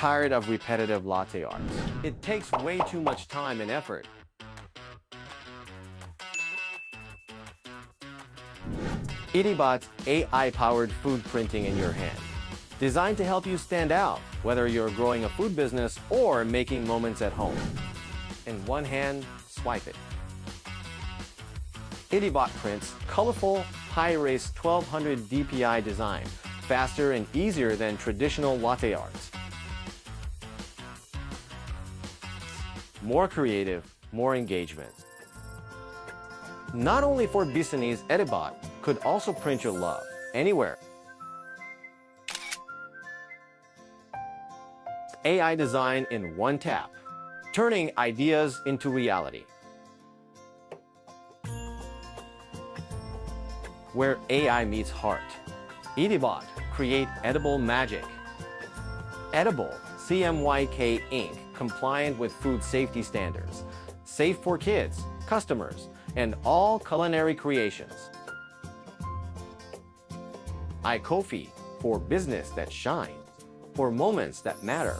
tired of repetitive latte art? It takes way too much time and effort. iDBot's AI-powered food printing in your hand. Designed to help you stand out, whether you're growing a food business or making moments at home. In one hand, swipe it. iDBot prints colorful, high-res 1200 DPI design, faster and easier than traditional latte arts. More creative, more engagement. Not only for business, iDBot could also print your love anywhere. AI design in one tap, turning ideas into reality. Where AI meets heart. iDBot, create edible magic. Edible, CMYK ink, compliant with food safety standards. Safe for kids, customers, and all culinary creations. iKOFFY, for business that shines, for moments that matter.